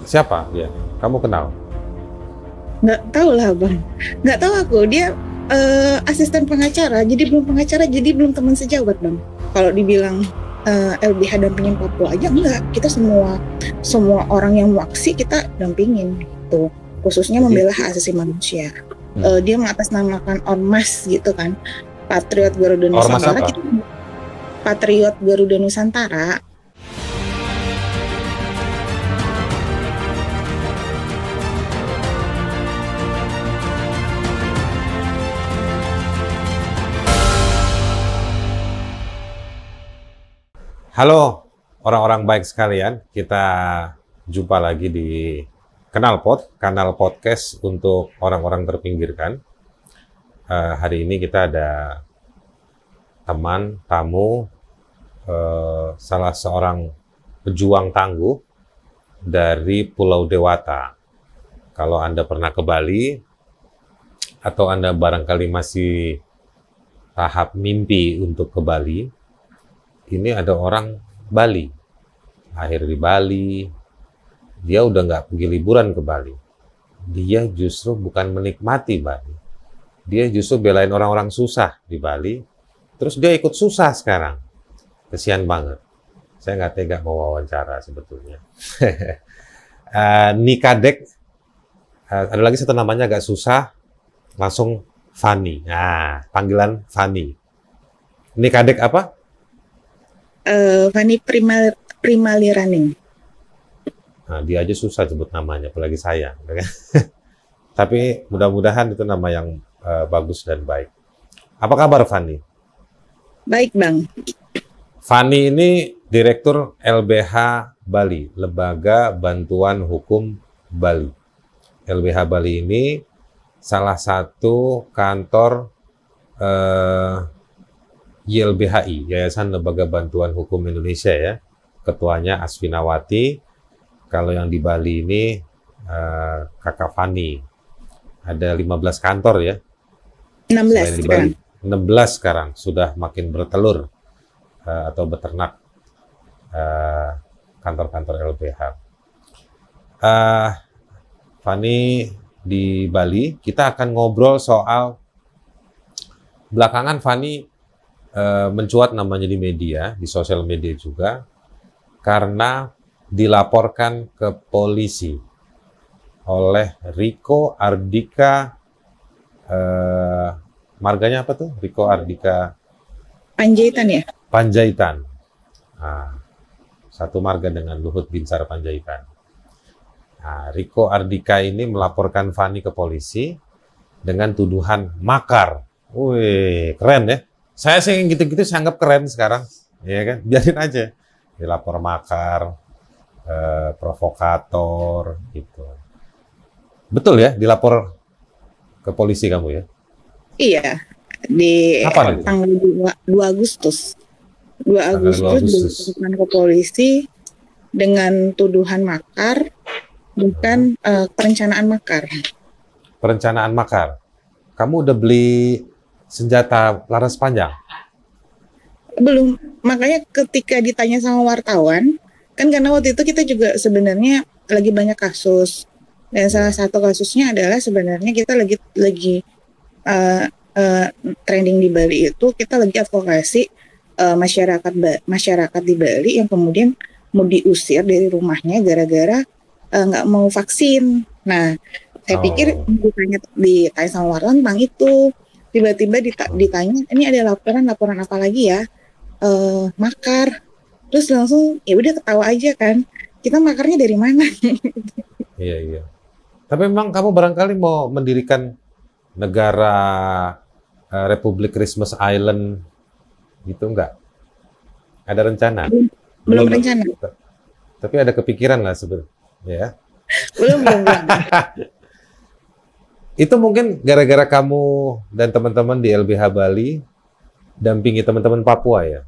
Siapa dia? Kamu kenal? Nggak tahu lah bang, nggak tahu aku. Dia asisten pengacara, jadi belum pengacara, jadi belum teman sejawat bang. Kalau dibilang LBH dampingin Papua aja enggak, kita semua orang yang waksi kita dampingin gitu, khususnya membela hak asasi manusia. Dia mengatasnamakan ormas gitu kan, Patriot Garuda Nusantara. Kita Patriot Garuda Nusantara. Halo orang-orang baik sekalian, kita jumpa lagi di Kenalpot, kanal podcast untuk orang-orang terpinggirkan. Hari ini kita ada teman, tamu, salah seorang pejuang tangguh dari Pulau Dewata. Kalau Anda pernah ke Bali, atau Anda barangkali masih tahap mimpi untuk ke Bali, ini ada orang Bali, lahir di Bali, dia udah nggak pergi liburan ke Bali. Dia justru bukan menikmati Bali, dia justru belain orang-orang susah di Bali, terus dia ikut susah sekarang. Kesian banget. Saya nggak tega mau wawancara sebetulnya. Nikadek, ada lagi satu namanya agak susah, langsung Fani. Nah, panggilan Fani. Nikadek apa? Fani Primali Running. Nah, dia aja susah sebut namanya, apalagi saya. Tapi mudah-mudahan itu nama yang bagus dan baik. Apa kabar, Fani? Baik, Bang. Fani ini Direktur LBH Bali, Lembaga Bantuan Hukum Bali. LBH Bali ini salah satu kantor YLBHI, Yayasan Lembaga Bantuan Hukum Indonesia ya. Ketuanya Asfinawati. Kalau yang di Bali ini Kakak Fani. Ada 15 kantor ya. 16 sekarang. 16 sekarang, sudah makin bertelur atau beternak kantor-kantor LBH. Fani di Bali, kita akan ngobrol soal belakangan Fani mencuat namanya di media, di sosial media juga, karena dilaporkan ke polisi oleh Riko Ardika, marganya apa tuh? Riko Ardika Panjaitan ya? Panjaitan. Nah, satu marga dengan Luhut Binsar Panjaitan. Nah, Riko Ardika ini melaporkan Fani ke polisi dengan tuduhan makar. Wih, keren ya. Saya sih gitu-gitu saya anggap keren sekarang, ya kan? Biarin aja. Dilapor makar, provokator, gitu. Betul ya, dilapor ke polisi kamu ya? Iya, di tanggal 2 Agustus. 2 Agustus dilaporkan ke polisi dengan tuduhan makar, bukan perencanaan makar. Perencanaan makar? Kamu udah beli senjata laras panjang? Belum, makanya ketika ditanya sama wartawan, kan karena waktu itu kita juga sebenarnya lagi banyak kasus, dan salah satu kasusnya adalah sebenarnya kita lagi trending di Bali itu, kita lagi advokasi masyarakat di Bali yang kemudian mau diusir dari rumahnya gara-gara nggak mau vaksin. Nah, saya pikir ditanya sama wartawan tentang itu. Tiba-tiba ditanya, ini ada laporan apa lagi ya? Makar. Terus langsung ya udah ketawa aja kan. Kita makarnya dari mana? Iya. Tapi memang kamu barangkali mau mendirikan negara Republik Christmas Island gitu enggak? Ada rencana? Belum rencana. Tapi ada kepikiran lah sebenarnya ya. Belum. Itu mungkin gara-gara kamu dan teman-teman di LBH Bali dampingi teman-teman Papua ya?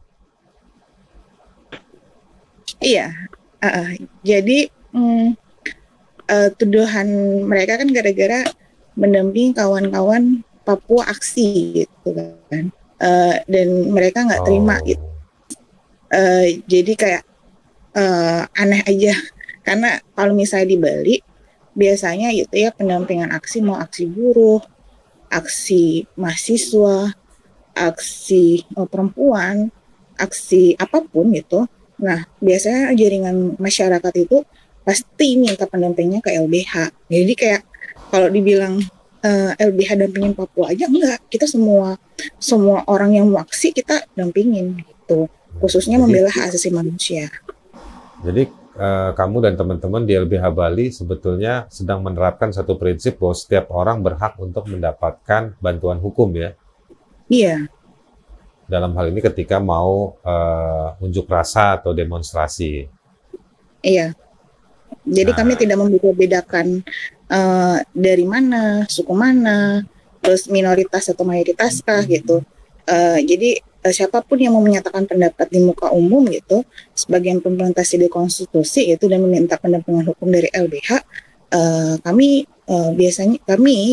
Iya. Jadi tuduhan mereka kan gara-gara mendampingi kawan-kawan Papua aksi gitu kan. Dan mereka nggak terima gitu. Jadi kayak aneh aja. Karena kalau misalnya di Bali, biasanya gitu ya pendampingan aksi, mau aksi buruh, aksi mahasiswa, aksi perempuan, aksi apapun gitu. Nah, biasanya jaringan masyarakat itu pasti minta pendampingnya ke LBH. Jadi kayak kalau dibilang LBH dampingin Papua aja, enggak. Kita semua orang yang mau aksi kita dampingin gitu. Khususnya membela hak asasi manusia. Jadi kamu dan teman-teman di LBH Bali sebetulnya sedang menerapkan satu prinsip bahwa setiap orang berhak untuk mendapatkan bantuan hukum ya? Iya. Dalam hal ini ketika mau unjuk rasa atau demonstrasi. Iya. Jadi kami tidak membeda-bedakan dari mana, suku mana, terus minoritas atau mayoritas kah gitu. Jadi siapapun yang mau menyatakan pendapat di muka umum gitu, sebagai implementasi di konstitusi itu dan meminta pendampingan hukum dari LBH, kami biasanya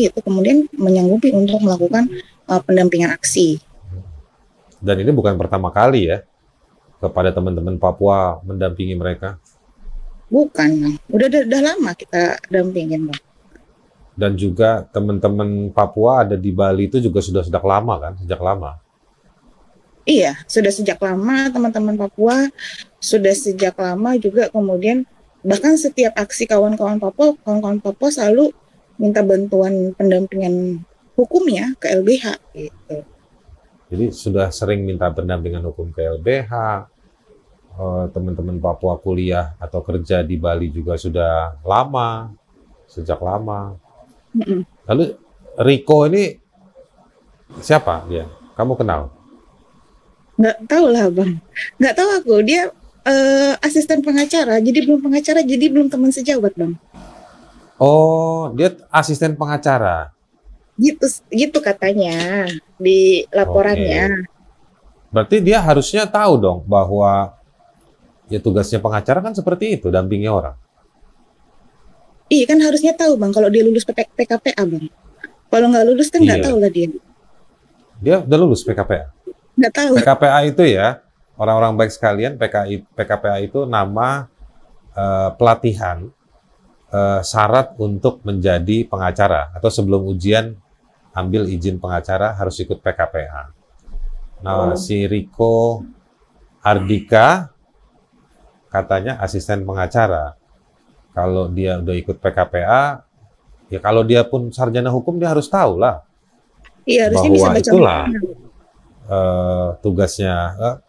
itu kemudian menyanggupi untuk melakukan pendampingan aksi. Dan ini bukan pertama kali ya kepada teman-teman Papua mendampingi mereka? Bukan, udah lama kita dampingin, Bang. Dan juga teman-teman Papua ada di Bali itu juga sudah sejak lama kan, sejak lama? Iya, sudah sejak lama teman-teman Papua, sudah sejak lama juga kemudian bahkan setiap aksi kawan-kawan Papua selalu minta bantuan pendampingan hukumnya ke LBH gitu. Jadi sudah sering minta pendampingan hukum ke LBH, teman-teman Papua kuliah atau kerja di Bali juga sudah lama, sejak lama. Lalu Riko ini siapa dia? Kamu kenal? Nggak tahu lah, Bang. Nggak tahu aku. Dia asisten pengacara, jadi belum pengacara, jadi belum teman sejawat, Bang. Oh, dia asisten pengacara. Gitu katanya di laporannya. Berarti dia harusnya tahu dong bahwa ya tugasnya pengacara kan seperti itu, dampingi orang. Iya kan harusnya tahu, Bang, kalau dia lulus PKPA, Bang. Kalau nggak lulus kan nggak tahu lah dia. Dia udah lulus PKPA? Nggak tahu. PKPA itu ya, orang-orang baik sekalian, PKPA itu nama pelatihan syarat untuk menjadi pengacara atau sebelum ujian ambil izin pengacara harus ikut PKPA. Nah, si Riko Ardika katanya asisten pengacara. Kalau dia udah ikut PKPA, ya kalau dia pun sarjana hukum dia harus tahu lah. Iya, harusnya bahwa bisa baca itulah tugasnya.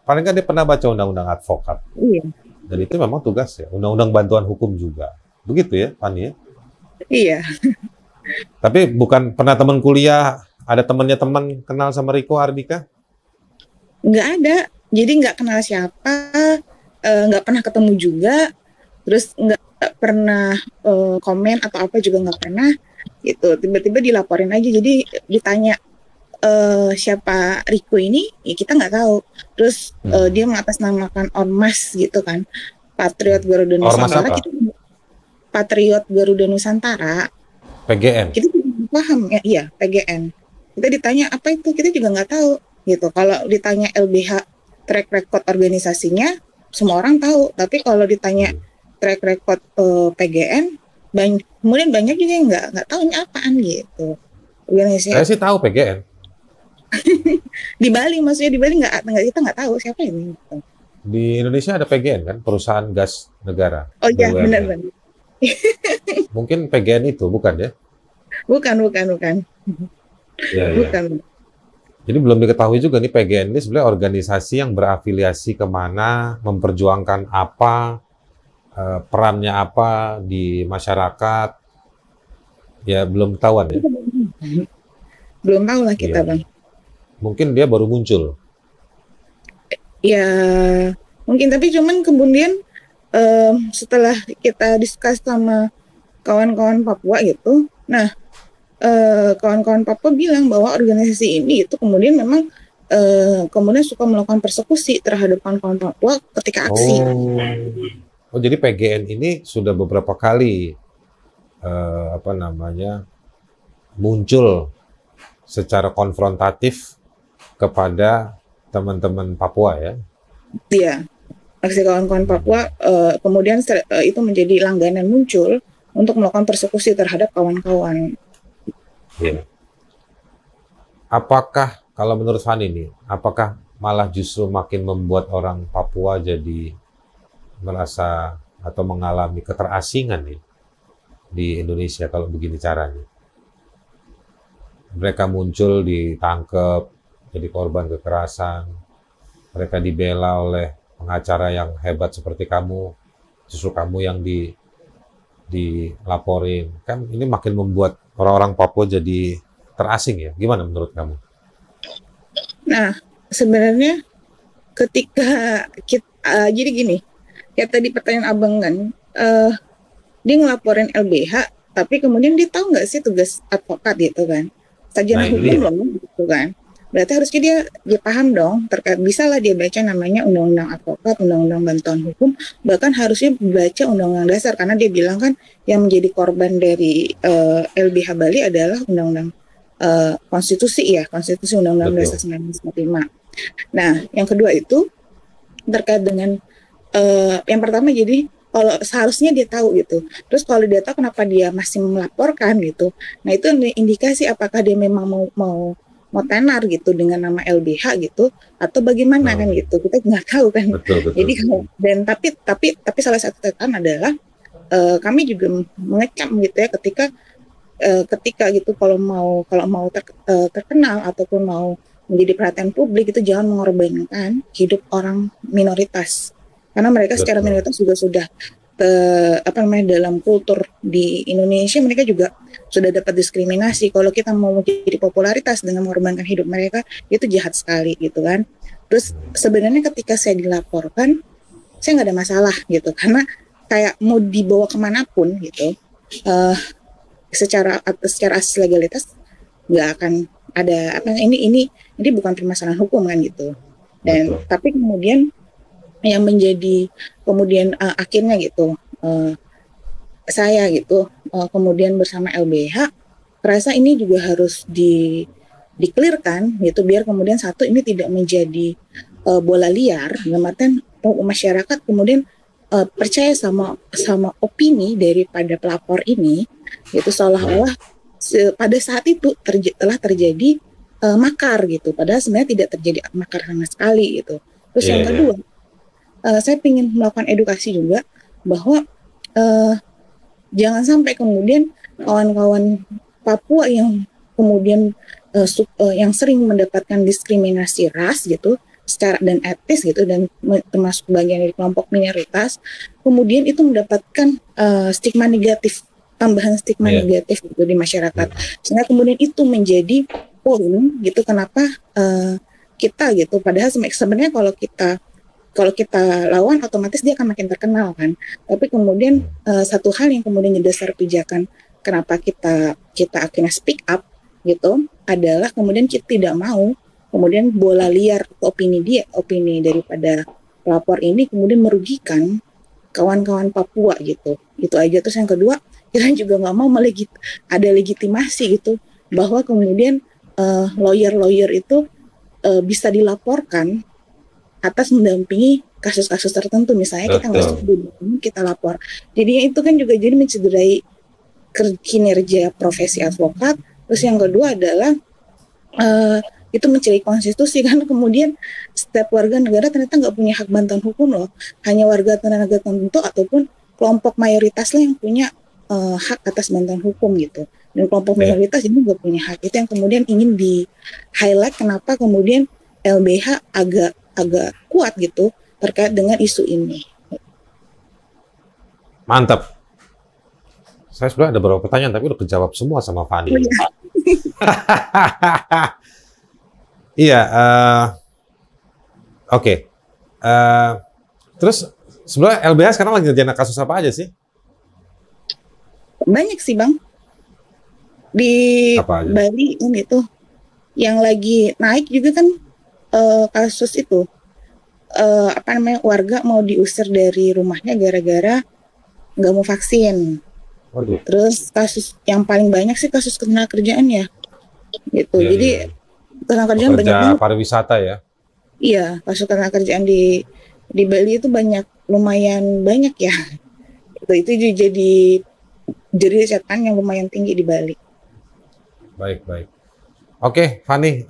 Paling kan dia pernah baca undang-undang advokat. Iya. Dan itu memang tugas ya, undang-undang bantuan hukum juga. Begitu ya, Fani? Iya. Tapi bukan pernah teman kuliah, ada temannya teman kenal sama Riko Ardika? Nggak ada. Jadi nggak kenal siapa, nggak pernah ketemu juga, terus nggak pernah komen atau apa juga nggak pernah. Gitu. Tiba-tiba dilaporin aja. Jadi ditanya siapa Riko ini, ya kita nggak tahu. Terus dia mengatasnamakan Ormas gitu kan, Patriot Garuda Nusantara. Patriot Garuda Nusantara. PGN. Kita tidak paham ya, iya PGN. Kita ditanya apa itu, kita juga nggak tahu gitu. Kalau ditanya LBH track record organisasinya, semua orang tahu. Tapi kalau ditanya track record PGN, kemudian banyak juga yang nggak tahu ini apaan gitu. Organisasi. Saya sih tahu PGN. Di Bali, maksudnya di Bali kita nggak tahu siapa ini. Gitu. Di Indonesia ada PGN kan, perusahaan gas negara. Oh iya, benar-benar. Mungkin PGN itu, bukan ya? Bukan. Ya, bukan. Ya. Jadi belum diketahui juga nih PGN ini sebenarnya organisasi yang berafiliasi kemana, memperjuangkan apa, perannya apa di masyarakat. Ya belum ketahuan ya? Belum tahu lah kita, Bang. Mungkin dia baru muncul. Ya, mungkin. Tapi cuman kemudian setelah kita diskus sama kawan-kawan Papua gitu, nah kawan-kawan Papua bilang bahwa organisasi ini itu kemudian memang kemudian suka melakukan persekusi terhadap kawan-kawan Papua ketika aksi. Oh, jadi PGN ini sudah beberapa kali muncul secara konfrontatif kepada teman-teman Papua ya? Iya. aksi kawan-kawan Papua kemudian itu menjadi langganan muncul untuk melakukan persekusi terhadap kawan-kawan. Ya. Apakah kalau menurut Fani nih, apakah malah justru makin membuat orang Papua jadi merasa atau mengalami keterasingan nih di Indonesia kalau begini caranya? Mereka muncul, ditangkap, jadi korban kekerasan, mereka dibela oleh pengacara yang hebat seperti kamu, justru kamu yang dilaporin. Kan ini makin membuat orang-orang Papua jadi terasing ya. Gimana menurut kamu? Nah, sebenarnya ketika jadi gini, kayak tadi pertanyaan abang kan, dia ngelaporin LBH, tapi kemudian dia tahu nggak sih tugas advokat gitu kan? Sarjana hukum loh, gitu kan? Berarti harusnya dia paham dong, terkait bisa lah dia baca namanya undang-undang advokat, undang-undang bantuan hukum, bahkan harusnya baca undang-undang dasar, karena dia bilang kan yang menjadi korban dari LBH Bali adalah undang-undang konstitusi ya, konstitusi undang-undang dasar 1945. Nah, yang kedua itu terkait dengan yang pertama, jadi kalau seharusnya dia tahu gitu. Terus kalau dia tahu, kenapa dia masih melaporkan gitu? Nah, itu indikasi apakah dia memang mau tenar gitu dengan nama LBH gitu, atau bagaimana kan gitu, kita nggak tahu kan. Betul. Jadi dan tapi salah satu catatan adalah kami juga mengecam gitu ya, ketika gitu kalau mau terkenal ataupun mau menjadi perhatian publik, itu jangan mengorbankan hidup orang minoritas, karena mereka secara minoritas juga sudah dalam kultur di Indonesia mereka juga sudah dapat diskriminasi. Kalau kita mau jadi popularitas dengan mengorbankan hidup mereka, itu jahat sekali gitu kan. Terus sebenarnya ketika saya dilaporkan, saya nggak ada masalah gitu, karena kayak mau dibawa kemanapun gitu, secara asas legalitas nggak akan ada ini bukan permasalahan hukum kan gitu. Dan tapi kemudian yang menjadi kemudian akhirnya gitu saya gitu kemudian bersama LBH merasa ini juga harus di-clearkan gitu, biar kemudian satu ini tidak menjadi bola liar, dalam artian masyarakat kemudian percaya sama opini daripada pelapor ini gitu, seolah-olah pada saat itu telah terjadi makar gitu, padahal sebenarnya tidak terjadi makar sama sekali gitu. Terus yang kedua, saya ingin melakukan edukasi juga bahwa jangan sampai kemudian kawan-kawan Papua yang kemudian yang sering mendapatkan diskriminasi ras gitu secara dan etis gitu, dan termasuk bagian dari kelompok minoritas, kemudian itu mendapatkan stigma negatif, tambahan stigma negatif gitu di masyarakat, sehingga kemudian itu menjadi poin gitu kenapa kita gitu, padahal sebenarnya kalau kita lawan otomatis dia akan makin terkenal kan. Tapi kemudian satu hal yang kemudian jadi dasar pijakan kenapa kita akhirnya speak up gitu adalah kemudian kita tidak mau kemudian bola liar opini daripada pelapor ini kemudian merugikan kawan-kawan Papua gitu. Itu aja. Terus yang kedua, kita juga nggak mau ada legitimasi gitu bahwa kemudian lawyer itu bisa dilaporkan atas mendampingi kasus-kasus tertentu, misalnya kita nggak setuju, kita lapor. Jadi itu kan juga jadi mencederai kinerja profesi advokat. Terus yang kedua adalah itu mencederai konstitusi, kan kemudian setiap warga negara ternyata nggak punya hak bantuan hukum loh, hanya warga negara tertentu ataupun kelompok mayoritas lah yang punya hak atas bantuan hukum gitu, dan kelompok minoritas ini nggak punya hak. Itu yang kemudian ingin di highlight kenapa kemudian LBH agak kuat gitu terkait dengan isu ini. Mantap. Saya sudah ada beberapa pertanyaan tapi udah kejawab semua sama Fani. Iya, oke. Terus sebenarnya LBH sekarang lagi ngerjain kasus apa aja sih? Banyak sih Bang. Di Bali ini tuh yang lagi naik juga kan kasus itu warga mau diusir dari rumahnya gara-gara nggak mau vaksin. Waduh. Terus kasus yang paling banyak sih kasus ketenagakerjaan ya gitu. Jadi ketenagakerjaan banyak banget. Pariwisata ya? Iya, kasus ketenagakerjaan di Di Bali itu lumayan banyak ya. Itu jadi catatan yang lumayan tinggi di Bali. Baik. Oke, Fani,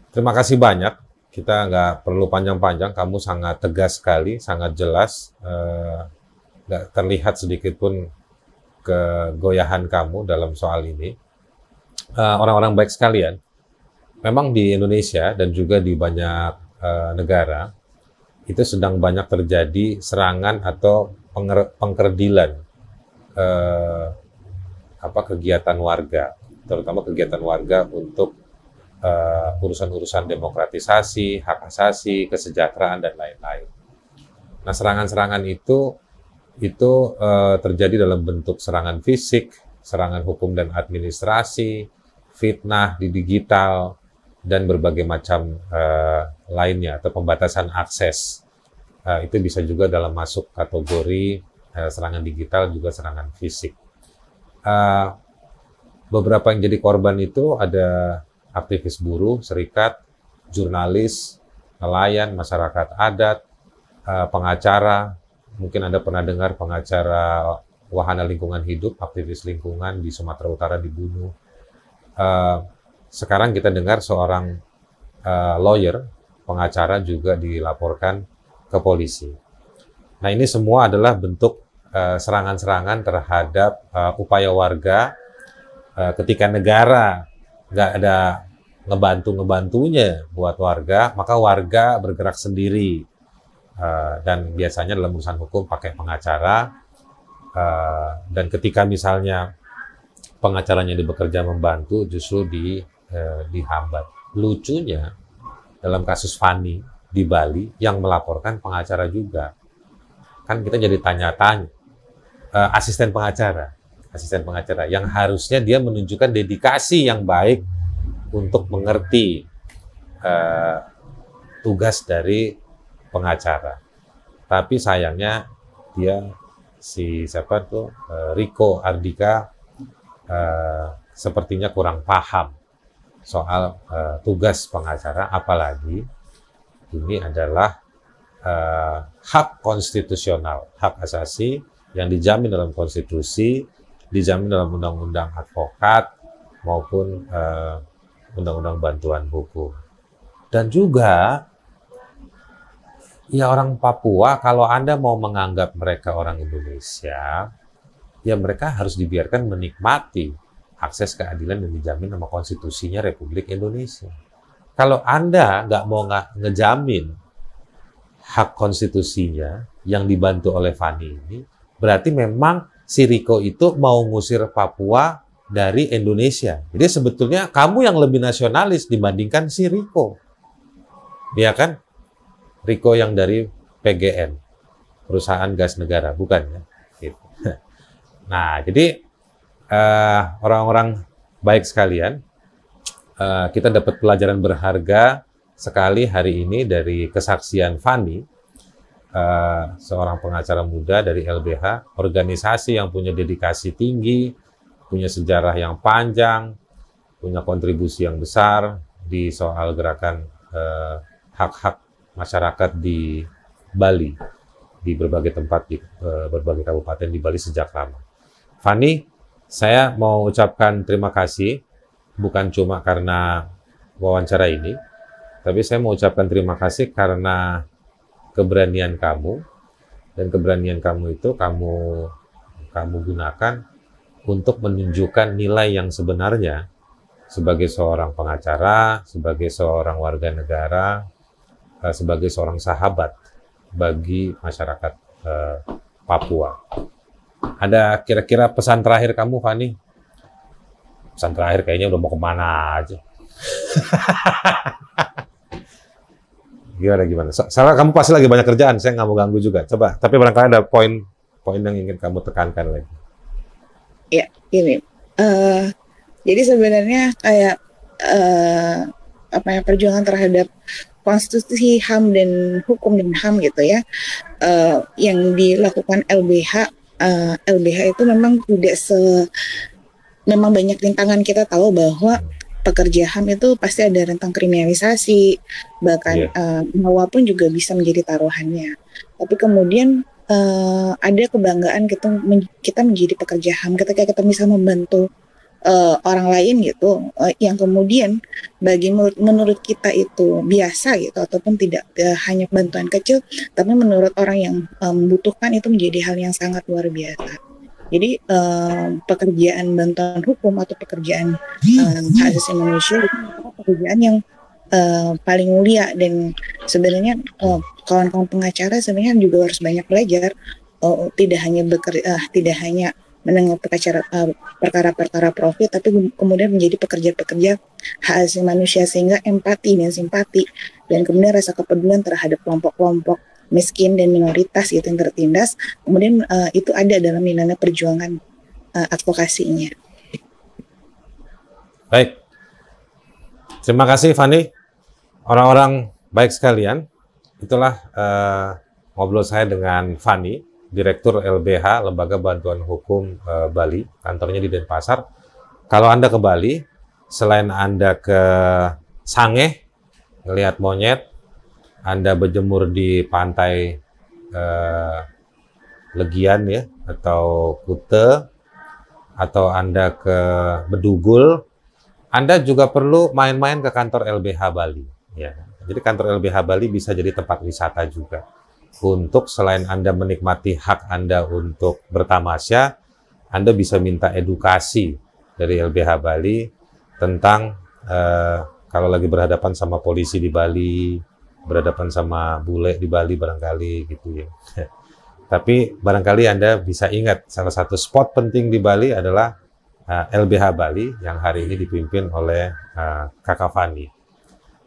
terima kasih banyak. Kita nggak perlu panjang-panjang. Kamu sangat tegas sekali, sangat jelas. Nggak terlihat sedikit pun kegoyahan kamu dalam soal ini. Orang-orang baik sekalian, memang di Indonesia dan juga di banyak negara, itu sedang banyak terjadi serangan atau pengkerdilan kegiatan warga, terutama kegiatan warga untuk urusan-urusan demokratisasi, hak asasi, kesejahteraan dan lain-lain. Nah, serangan-serangan itu terjadi dalam bentuk serangan fisik, serangan hukum dan administrasi, fitnah di digital, dan berbagai macam lainnya atau pembatasan akses. Itu bisa juga dalam masuk kategori serangan digital juga serangan fisik. Beberapa yang jadi korban itu ada aktivis buruh, serikat, jurnalis, nelayan, masyarakat adat, pengacara. Mungkin Anda pernah dengar pengacara wahana lingkungan hidup, aktivis lingkungan di Sumatera Utara dibunuh. Sekarang kita dengar seorang lawyer, pengacara juga dilaporkan ke polisi. Nah, ini semua adalah bentuk serangan-serangan terhadap upaya warga ketika negara nggak ada ngebantunya buat warga, maka warga bergerak sendiri. Dan biasanya dalam urusan hukum pakai pengacara, dan ketika misalnya pengacaranya bekerja membantu justru dihambat. Lucunya dalam kasus Fani di Bali yang melaporkan pengacara juga, kan kita jadi tanya-tanya, asisten pengacara yang harusnya dia menunjukkan dedikasi yang baik untuk mengerti tugas dari pengacara. Tapi sayangnya dia Riko Ardika sepertinya kurang paham soal tugas pengacara, apalagi ini adalah hak konstitusional, hak asasi yang dijamin dalam konstitusi, dijamin dalam undang-undang advokat maupun undang-undang bantuan hukum. Dan juga ya orang Papua, kalau Anda mau menganggap mereka orang Indonesia, ya mereka harus dibiarkan menikmati akses keadilan yang dijamin sama konstitusinya Republik Indonesia. Kalau Anda nggak mau ngejamin hak konstitusinya yang dibantu oleh Fani ini, berarti memang si Riko itu mau ngusir Papua dari Indonesia. Jadi sebetulnya kamu yang lebih nasionalis dibandingkan si Riko. Iya kan? Riko yang dari PGN, perusahaan gas negara, bukan ya? Gitu. Nah, jadi orang-orang baik sekalian, kita dapat pelajaran berharga sekali hari ini dari kesaksian Fani, seorang pengacara muda dari LBH, organisasi yang punya dedikasi tinggi, punya sejarah yang panjang, punya kontribusi yang besar di soal gerakan hak-hak masyarakat di Bali, di berbagai tempat, di berbagai kabupaten di Bali sejak lama. Fani, saya mau ucapkan terima kasih, bukan cuma karena wawancara ini, tapi saya mau ucapkan terima kasih karena keberanian kamu, dan keberanian kamu itu kamu gunakan untuk menunjukkan nilai yang sebenarnya sebagai seorang pengacara, sebagai seorang warga negara, sebagai seorang sahabat bagi masyarakat Papua. Ada kira-kira pesan terakhir kamu, Fani? Pesan terakhir kayaknya udah mau kemana aja. Gimana? Soalnya kamu pasti lagi banyak kerjaan, saya nggak mau ganggu juga. Coba, tapi barangkali ada poin yang ingin kamu tekankan lagi. Ya, ini. Jadi sebenarnya kayak perjuangan terhadap konstitusi HAM dan hukum dan HAM gitu ya, yang dilakukan LBH itu memang memang banyak rintangan. Kita tahu bahwa pekerja HAM itu pasti ada rentang kriminalisasi, bahkan Iya. nyawa pun juga bisa menjadi taruhannya. Tapi kemudian ada kebanggaan kita menjadi pekerja HAM ketika kita bisa membantu orang lain gitu, yang kemudian menurut kita itu biasa gitu, ataupun tidak hanya bantuan kecil, tapi menurut orang yang membutuhkan itu menjadi hal yang sangat luar biasa. Jadi pekerjaan bantuan hukum atau pekerjaan hak asasi manusia itu adalah pekerjaan yang paling mulia, dan sebenarnya kawan-kawan pengacara sebenarnya juga harus banyak belajar, tidak hanya menangani perkara-perkara profit, tapi kemudian menjadi pekerja-pekerja hak asasi manusia, sehingga empati dan simpati dan kemudian rasa kepedulian terhadap kelompok-kelompok miskin dan minoritas gitu yang tertindas, kemudian itu ada dalam nilai perjuangan advokasinya. Baik, terima kasih Fani. Orang-orang baik sekalian, itulah ngobrol saya dengan Fani, Direktur LBH, Lembaga Bantuan Hukum Bali, kantornya di Denpasar. Kalau Anda ke Bali, selain Anda ke Sangeh, ngelihat monyet, Anda berjemur di pantai Legian ya, atau Kute, atau Anda ke Bedugul, Anda juga perlu main-main ke kantor LBH Bali. Ya. Jadi kantor LBH Bali bisa jadi tempat wisata juga. Untuk selain Anda menikmati hak Anda untuk bertamasya, Anda bisa minta edukasi dari LBH Bali tentang kalau lagi berhadapan sama polisi di Bali, berhadapan sama bule di Bali barangkali gitu ya. Tapi barangkali Anda bisa ingat salah satu spot penting di Bali adalah LBH Bali yang hari ini dipimpin oleh Kakak Fani.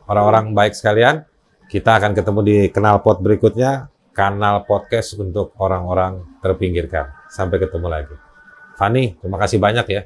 Orang-orang baik sekalian, kita akan ketemu di Knalpot berikutnya, kanal podcast untuk orang-orang terpinggirkan. Sampai ketemu lagi. Fani, terima kasih banyak ya.